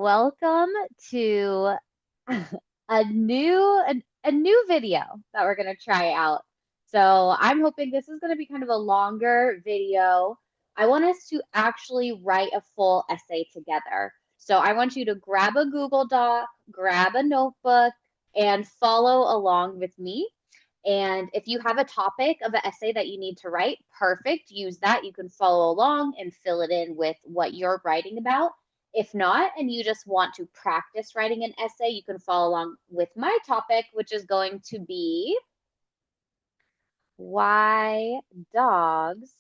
Welcome to a new video that we're going to try out. So I'm hoping this is going to be kind of a longer video. I want us to actually write a full essay together. So I want you to grab a Google Doc, grab a notebook, and follow along with me. And if you have a topic of an essay that you need to write, perfect. Use that. You can follow along and fill it in with what you're writing about. If not, and you just want to practice writing an essay, you can follow along with my topic, which is going to be why dogs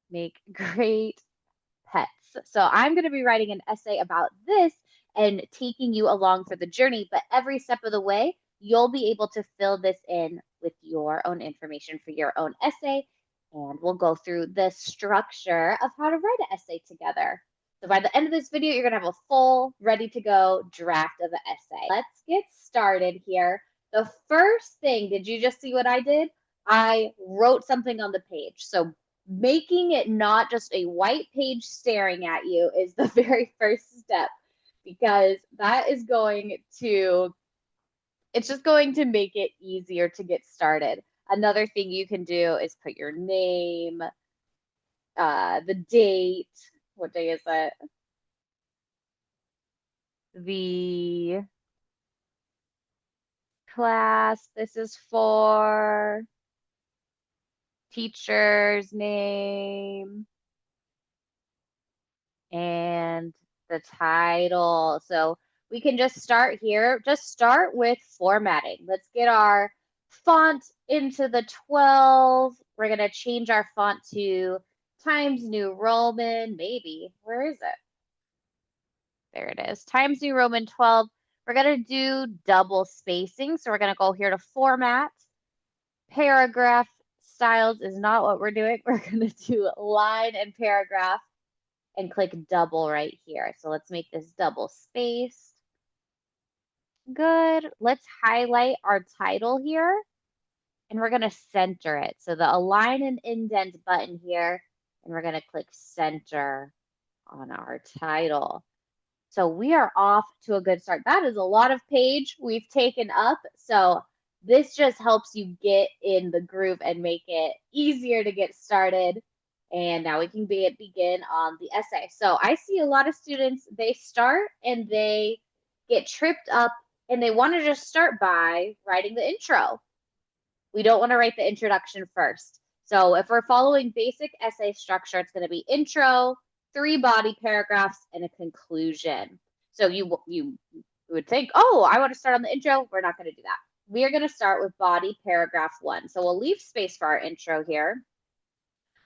make great pets. So I'm going to be writing an essay about this and taking you along for the journey, but every step of the way, you'll be able to fill this in with your own information for your own essay. And we'll go through the structure of how to write an essay together. So by the end of this video, you're going to have a full, ready to go draft of an essay. Let's get started here. The first thing, did you just see what I did? I wrote something on the page. So making it not just a white page staring at you is the very first step, because that is going to, it's just going to make it easier to get started. Another thing you can do is put your name, the date, what day is it? The class this is for, teacher's name, and the title. So we can just start here. Just start with formatting. Let's get our font into the 12. We're going to change our font to Times New Roman, maybe. Where is it? There it is. Times New Roman 12. We're going to do double spacing. So we're going to go here to format. Paragraph styles is not what we're doing. We're going to do line and paragraph and click double right here. So let's make this double spaced. Good. Let's highlight our title here and we're going to center it. So the align and indent button here, and we're going to click center on our title. So we are off to a good start. That is a lot of page we've taken up. So this just helps you get in the groove and make it easier to get started. And now we can begin on the essay. So I see a lot of students, they start and they get tripped up and they want to just start by writing the intro. We don't want to write the introduction first. So if we're following basic essay structure, it's going to be intro, 3 body paragraphs, and a conclusion. So you would think, oh, I want to start on the intro. We're not going to do that. We are going to start with body paragraph 1. So we'll leave space for our intro here.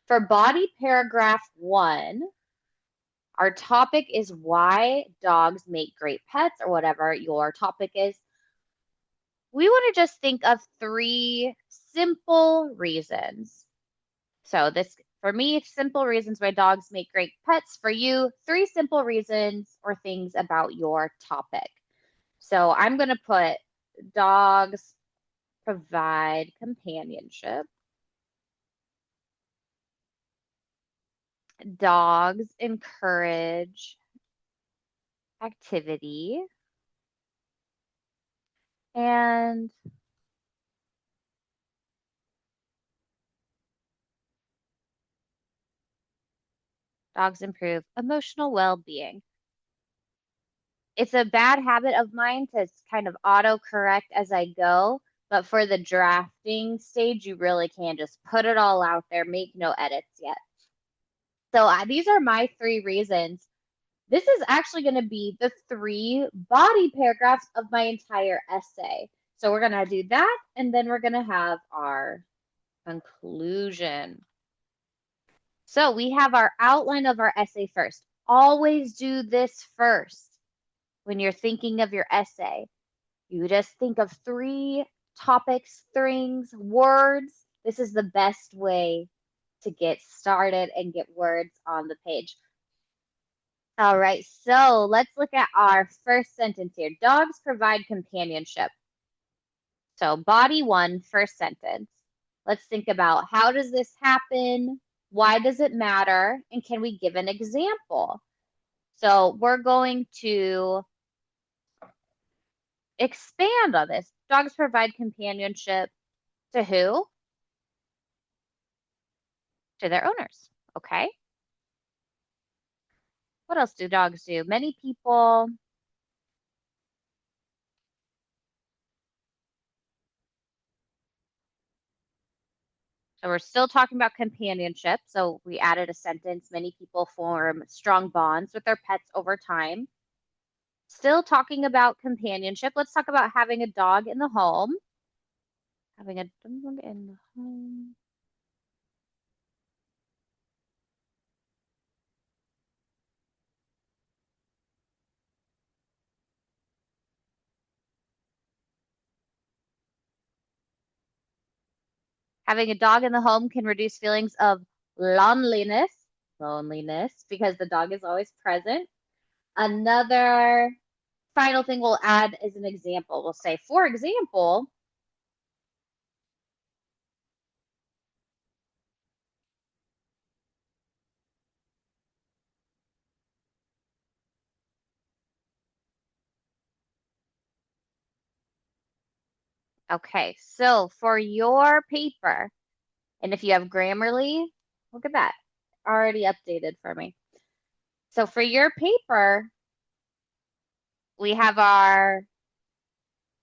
For body paragraph 1, our topic is why dogs make great pets, or whatever your topic is. We want to just think of 3 simple reasons. So this, for me, simple reasons why dogs make great pets. For you, 3 simple reasons or things about your topic. So I'm going to put dogs provide companionship. Dogs encourage activity. And dogs improve emotional well-being. It's a bad habit of mine to kind of auto-correct as I go, but for the drafting stage, you really can just put it all out there, make no edits yet. So these are my 3 reasons. This is actually going to be the 3 body paragraphs of my entire essay. So we're going to do that, and then we're going to have our conclusion. So we have our outline of our essay first. Always do this first when you're thinking of your essay. You just think of 3 topics, things, words. This is the best way to get started and get words on the page. All right, so let's look at our first sentence here. Dogs provide companionship. So body 1, first sentence. Let's think about, how does this happen? Why does it matter? And can we give an example? So we're going to expand on this. Dogs provide companionship to who? To their owners. Okay. What else do dogs do? Many people, so we're still talking about companionship. So we added a sentence. Many people form strong bonds with their pets over time. Still talking about companionship. Let's talk about having a dog in the home. Having a dog in the home. Having a dog in the home can reduce feelings of loneliness, because the dog is always present. Another final thing we'll add is an example. We'll say, for example, okay, so for your paper, and if you have Grammarly, look at that, already updated for me. So for your paper, we have our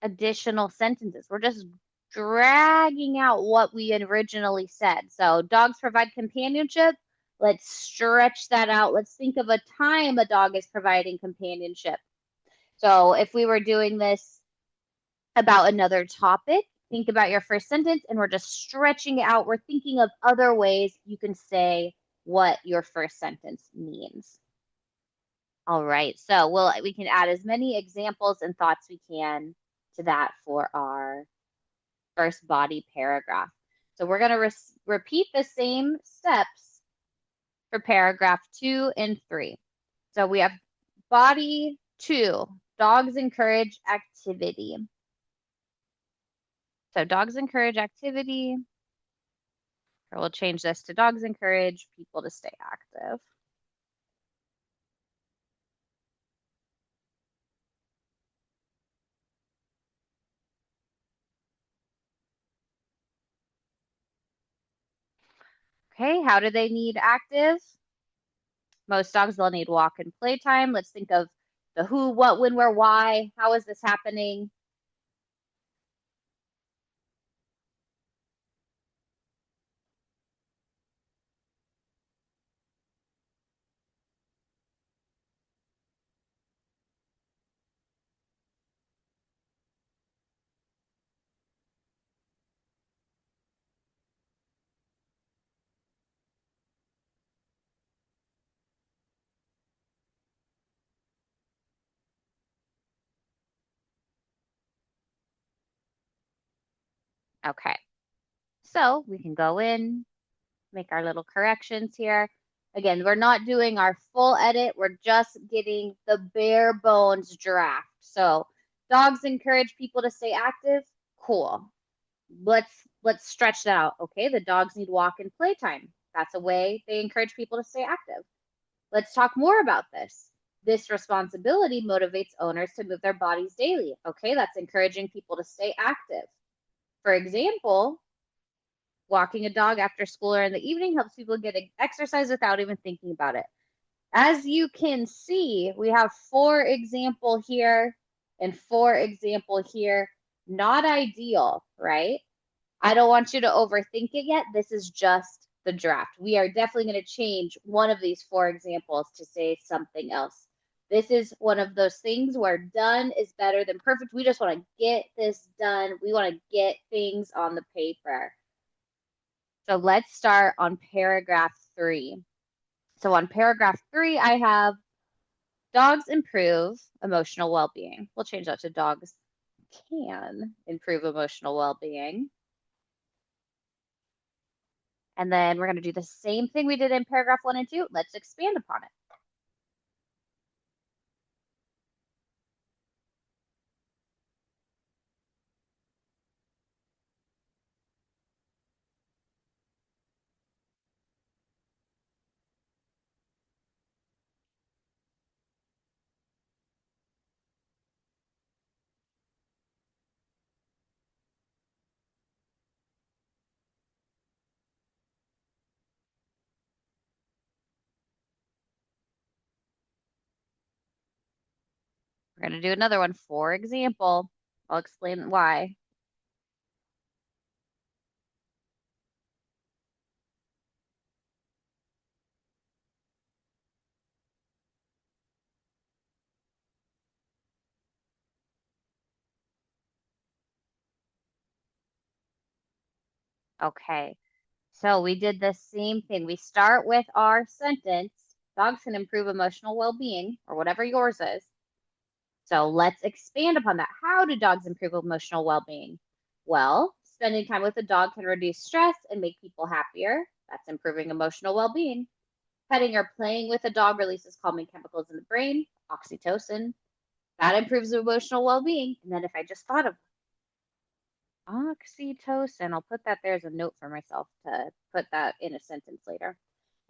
additional sentences. We're just dragging out what we originally said. So dogs provide companionship. Let's stretch that out. Let's think of a time a dog is providing companionship. So if we were doing this about another topic, think about your first sentence and we're just stretching it out. We're thinking of other ways you can say what your first sentence means. All right, so we can add as many examples and thoughts we can to that for our first body paragraph. So we're going to repeat the same steps for paragraph 2 and 3. So we have body 2, dogs encourage activity. So dogs encourage activity, or we'll change this to dogs encourage people to stay active. Okay, how do they need active? Most dogs will need walk and playtime. Let's think of the who, what, when, where, why. How is this happening? Okay, so we can go in, make our little corrections here. Again, we're not doing our full edit. We're just getting the bare bones draft. So dogs encourage people to stay active. Cool. Let's stretch that out. Okay, the dogs need walk and playtime. That's a way they encourage people to stay active. Let's talk more about this. This responsibility motivates owners to move their bodies daily. Okay, that's encouraging people to stay active. For example, walking a dog after school or in the evening helps people get exercise without even thinking about it. As you can see, we have 4 example here and 4 example here. Not ideal, right? I don't want you to overthink it yet. This is just the draft. We are definitely going to change one of these 4 examples to say something else. This is one of those things where done is better than perfect. We just want to get this done. We want to get things on the paper. So let's start on paragraph 3. So on paragraph 3, I have dogs improve emotional well-being. We'll change that to dogs can improve emotional well-being. And then we're going to do the same thing we did in paragraph 1 and 2. Let's expand upon it. We're going to do another one. For example, I'll explain why. Okay, so we did the same thing. We start with our sentence. Dogs can improve emotional well-being, or whatever yours is. So let's expand upon that. How do dogs improve emotional well-being? Well, spending time with a dog can reduce stress and make people happier. That's improving emotional well-being. Petting or playing with a dog releases calming chemicals in the brain, oxytocin. That improves emotional well-being. And then if I just thought of oxytocin, I'll put that there as a note for myself to put that in a sentence later.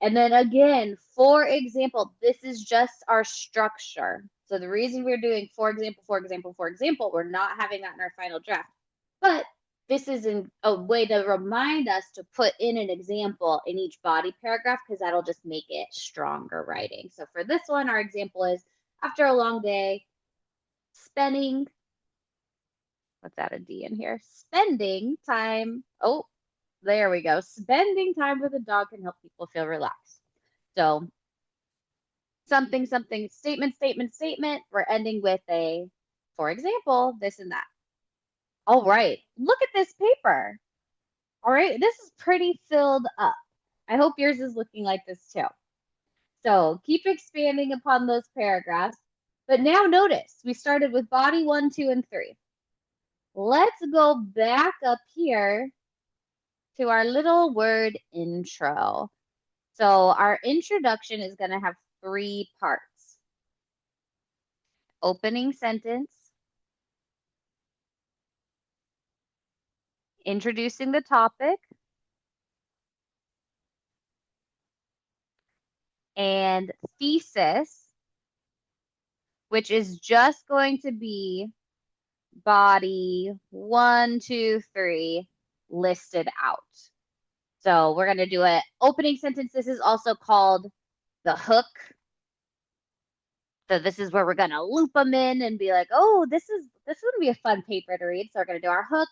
And then again, for example, this is just our structure. So the reason we're doing for example, we're not having that in our final draft. But this is a way to remind us to put in an example in each body paragraph because that'll just make it stronger writing. So for this one, our example is after a long day, spending, let's add a D in here, spending time. Oh, there we go. Spending time with a dog can help people feel relaxed. So something, something, statement, statement, statement. We're ending with a, for example, this and that. All right, look at this paper. All right, this is pretty filled up. I hope yours is looking like this too. So keep expanding upon those paragraphs. But now notice, we started with body 1, 2, and 3. Let's go back up here to our little word intro. So our introduction is going to have 3 parts. Opening sentence, introducing the topic, and thesis, which is just going to be body 1, 2, 3 listed out. So we're going to do an opening sentence. This is also called the hook. So this is where we're going to loop them in and be like, oh, this would be a fun paper to read. So we're going to do our hook.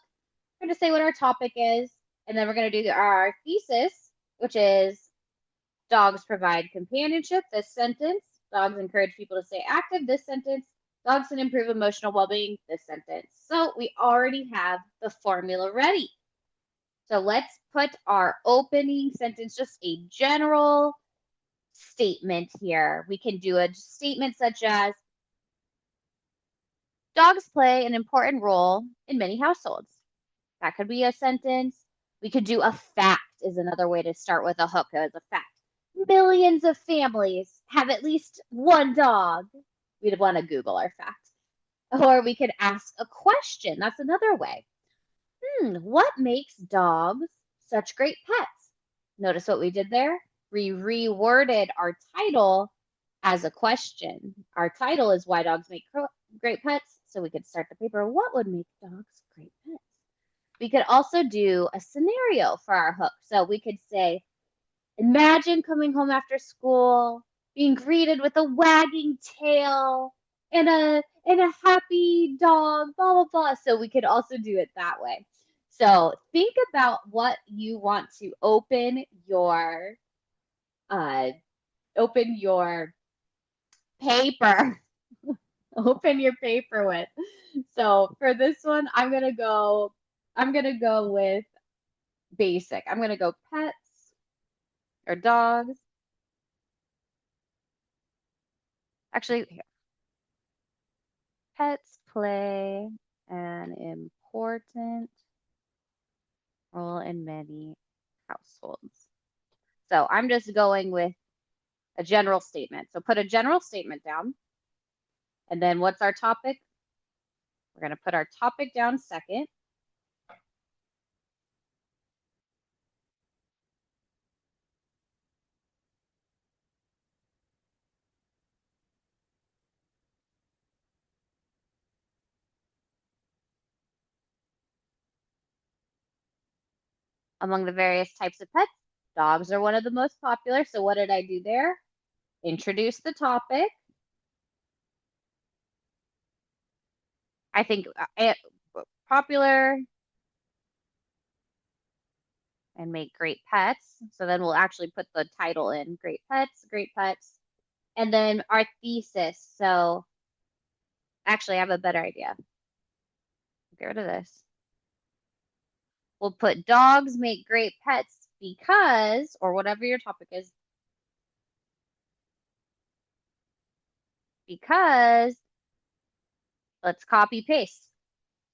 We're going to say what our topic is. And then we're going to do our thesis, which is dogs provide companionship. This sentence. Dogs encourage people to stay active. This sentence. Dogs can improve emotional well-being. This sentence. So we already have the formula ready. So let's put our opening sentence, just a general statement here. We can do a statement such as, dogs play an important role in many households. That could be a sentence. We could do a fact is another way to start with a hook as a fact. Millions of families have at least one dog. We'd want to Google our fact. Or we could ask a question. That's another way. What makes dogs such great pets? Notice what we did there? We reworded our title as a question. Our title is Why Dogs Make Great Pets. So we could start the paper. What would make dogs great pets? We could also do a scenario for our hook. So we could say, imagine coming home after school, being greeted with a wagging tail and a happy dog, blah blah blah. So we could also do it that way. So think about what you want to open your paper. Open your paper with. So for this one, I'm gonna go with basic. I'm gonna go pets or dogs. Actually, here. Pets play an important role in many households. So I'm just going with a general statement. So put a general statement down. And then what's our topic? We're going to put our topic down second. Among the various types of pets, dogs are one of the most popular. So what did I do there? Introduce the topic. I think popular and make great pets. So then we'll actually put the title in great pets, great pets. And then our thesis. So actually, I have a better idea. Get rid of this. We'll put dogs make great pets because, or whatever your topic is, because let's copy paste.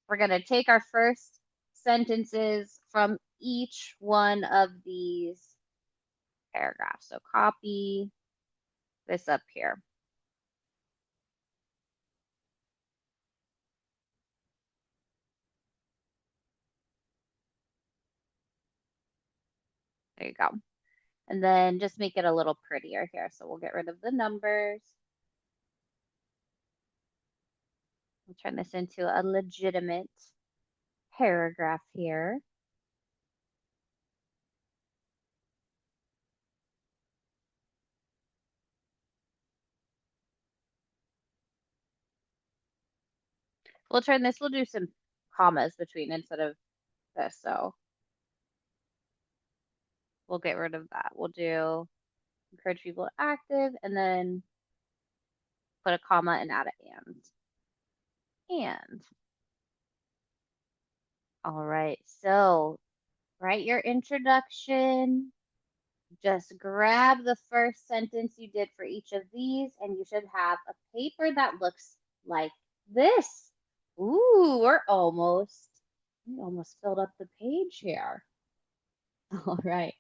We're going to take our first sentences from each one of these paragraphs. So copy this up here. There you go. And then just make it a little prettier here. So we'll get rid of the numbers. We'll turn this into a legitimate paragraph here. We'll turn this, we'll do some commas between instead of this. So we'll get rid of that. We'll do encourage people active and then put a comma and add an and. All right. So write your introduction. Just grab the first sentence you did for each of these, and you should have a paper that looks like this. Ooh, we almost filled up the page here. All right.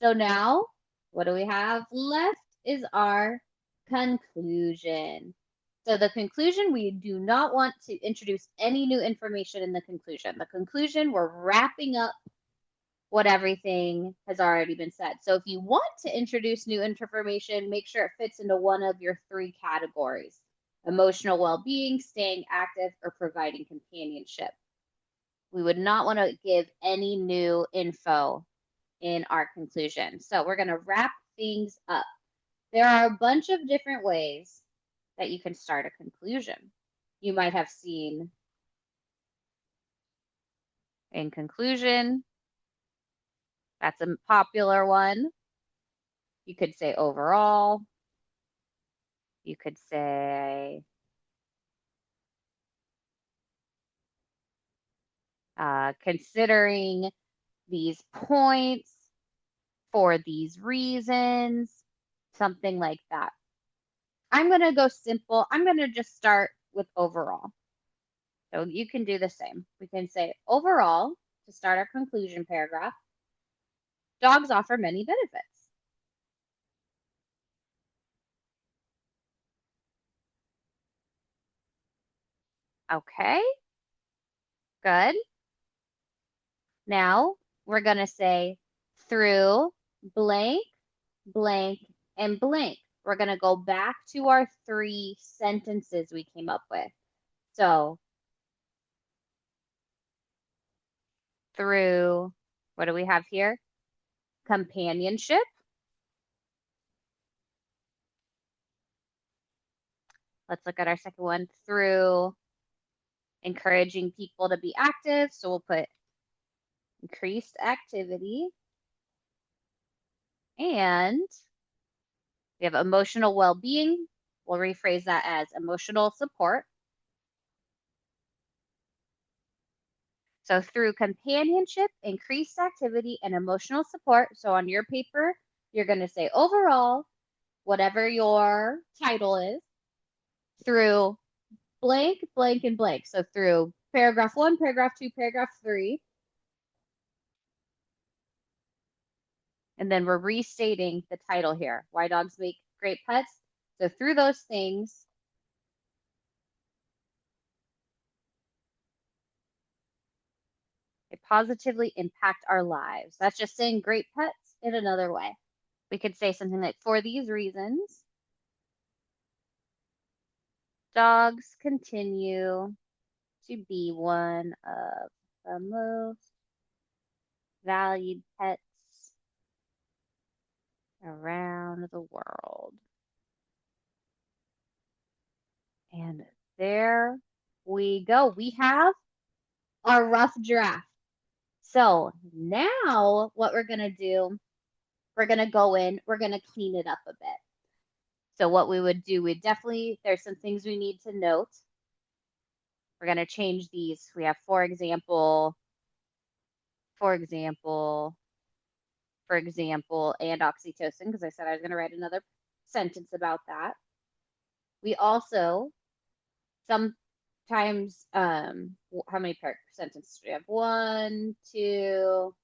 So now, what do we have left is our conclusion. So the conclusion, we do not want to introduce any new information in the conclusion. The conclusion, we're wrapping up what everything has already been said. So if you want to introduce new information, make sure it fits into one of your three categories: emotional well-being, staying active, or providing companionship. We would not want to give any new info in our conclusion. So we're going to wrap things up. There are a bunch of different ways that you can start a conclusion. You might have seen in conclusion, that's a popular one. You could say overall. You could say considering these points for these reasons, something like that. I'm going to go simple. I'm going to just start with overall. So you can do the same. We can say overall to start our conclusion paragraph. Dogs offer many benefits. Okay, good. Now we're going to say through blank, blank, and blank. We're going to go back to our three sentences we came up with. So through, what do we have here? Companionship. Let's look at our second one. Through encouraging people to be active. So we'll put increased activity. And we have emotional well-being. We'll rephrase that as emotional support. So through companionship, increased activity, and emotional support. So on your paper, you're going to say overall, whatever your title is, through blank, blank, and blank. So through paragraph 1, paragraph 2, paragraph 3. And then we're restating the title here, Why Dogs Make Great Pets. So through those things, they positively impact our lives. That's just saying great pets in another way. We could say something like, for these reasons, dogs continue to be one of the most valued pets around the world. And there we go. We have our rough draft. So now what we're going to do, we're going to go in, we're going to clean it up a bit. So what we would do, there's some things we need to note. We're going to change these. We have, for example, and oxytocin, because I said I was going to write another sentence about that. We also sometimes, how many sentences do we have? 1, 2,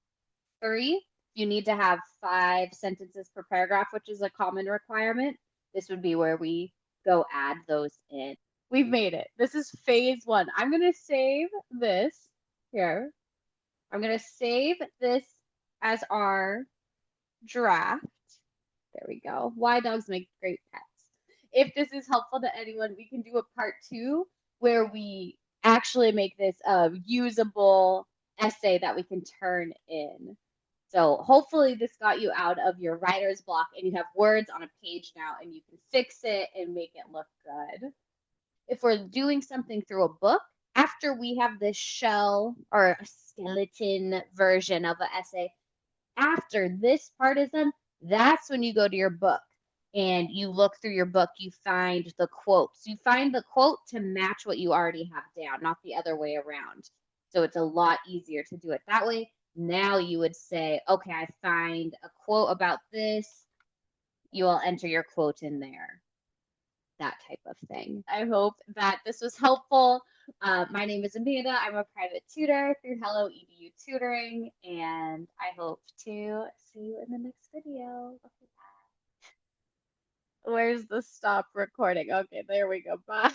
3. You need to have 5 sentences per paragraph, which is a common requirement. This would be where we go add those in. We've made it. This is phase 1. I'm going to save this here. I'm going to save this as our draft. There we go. Why dogs make great pets. If this is helpful to anyone, we can do a part 2 where we actually make this a usable essay that we can turn in. So hopefully this got you out of your writer's block and you have words on a page now and you can fix it and make it look good. If we're doing something through a book, after we have this shell or a skeleton version of an essay, after this part is done, that's when you go to your book and you look through your book, you find the quotes. You find the quote to match what you already have down, not the other way around. So it's a lot easier to do it that way. Now you would say, okay, I find a quote about this. You will enter your quote in there. That type of thing. I hope that this was helpful. My name is Amanda. I'm a private tutor through Hello EDU Tutoring, and I hope to see you in the next video. Okay, bye. Where's the stop recording? Okay, there we go. Bye.